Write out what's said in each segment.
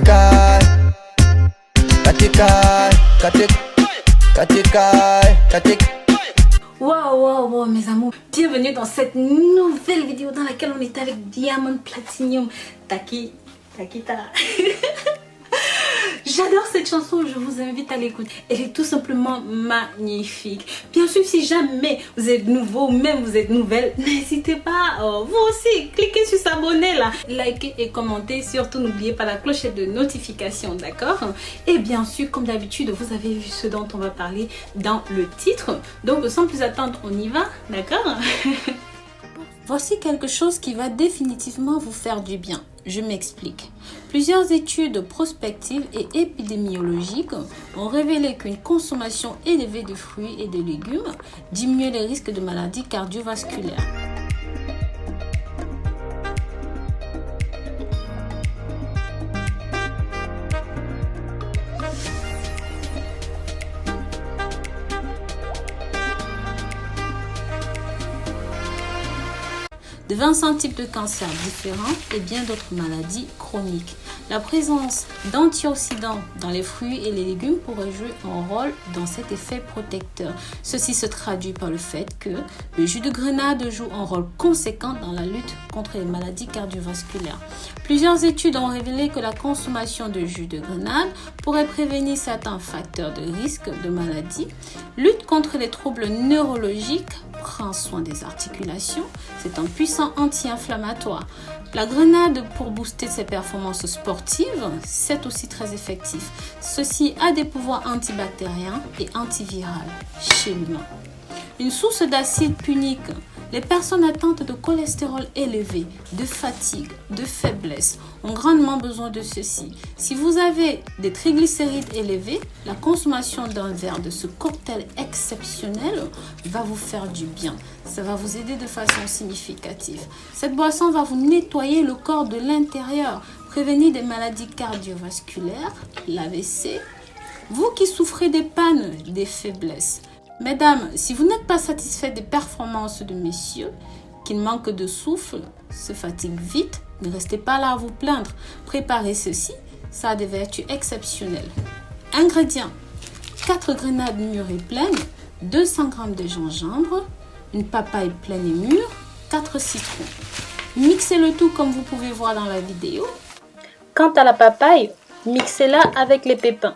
Katikai, Katikai, Katikai, Katikai. Wow, mes amours, bienvenue dans cette nouvelle vidéo dans laquelle on est avec Diamond Platinium Takita. J'adore cette chanson, je vous invite à l'écouter. Elle est tout simplement magnifique. Bien sûr, si jamais vous êtes nouveau ou même vous êtes nouvelle, n'hésitez pas, vous aussi, cliquez sur s'abonner là. Likez et commentez, surtout n'oubliez pas la clochette de notification, d'accord? Et bien sûr, comme d'habitude, vous avez vu ce dont on va parler dans le titre. Donc, sans plus attendre, on y va, d'accord? Voici quelque chose qui va définitivement vous faire du bien. Je m'explique. Plusieurs études prospectives et épidémiologiques ont révélé qu'une consommation élevée de fruits et de légumes diminue les risques de maladies cardiovasculaires. De 25 types de cancers différents et bien d'autres maladies chroniques. La présence d'antioxydants dans les fruits et les légumes pourrait jouer un rôle dans cet effet protecteur. Ceci se traduit par le fait que le jus de grenade joue un rôle conséquent dans la lutte contre les maladies cardiovasculaires. Plusieurs études ont révélé que la consommation de jus de grenade pourrait prévenir certains facteurs de risque de maladie, lutte contre les troubles neurologiques, prend soin des articulations, c'est un puissant anti-inflammatoire. La grenade, pour booster ses performances sportives, c'est aussi très effectif. Ceci a des pouvoirs antibactériens et antivirales chez l'humain. Une source d'acide punique. Les personnes atteintes de cholestérol élevé, de fatigue, de faiblesse ont grandement besoin de ceci. Si vous avez des triglycérides élevés, la consommation d'un verre de ce cocktail exceptionnel va vous faire du bien. Ça va vous aider de façon significative. Cette boisson va vous nettoyer le corps de l'intérieur, prévenir des maladies cardiovasculaires, l'AVC. Vous qui souffrez des pannes, des faiblesses. Mesdames, si vous n'êtes pas satisfait des performances de messieurs, qui manquent de souffle, se fatiguent vite, ne restez pas là à vous plaindre. Préparez ceci, ça a des vertus exceptionnelles. Ingrédients: 4 grenades mûres et pleines, 200 g de gingembre, une papaye pleine et mûre, 4 citrons. Mixez le tout comme vous pouvez voir dans la vidéo. Quant à la papaye, mixez-la avec les pépins.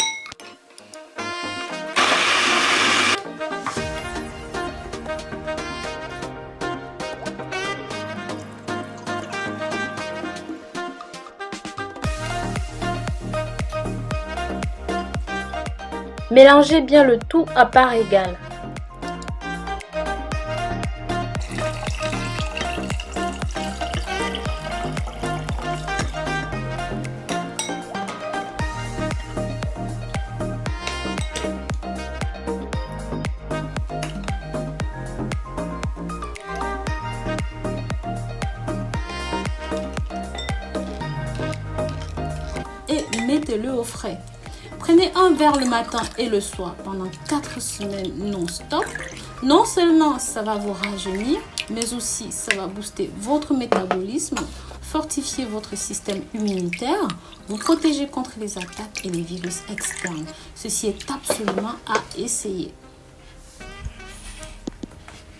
Mélangez bien le tout à part égale. Et mettez-le au frais. Prenez un verre le matin et le soir pendant 4 semaines non-stop. Non seulement ça va vous rajeunir, mais aussi ça va booster votre métabolisme, fortifier votre système immunitaire, vous protéger contre les attaques et les virus externes. Ceci est absolument à essayer.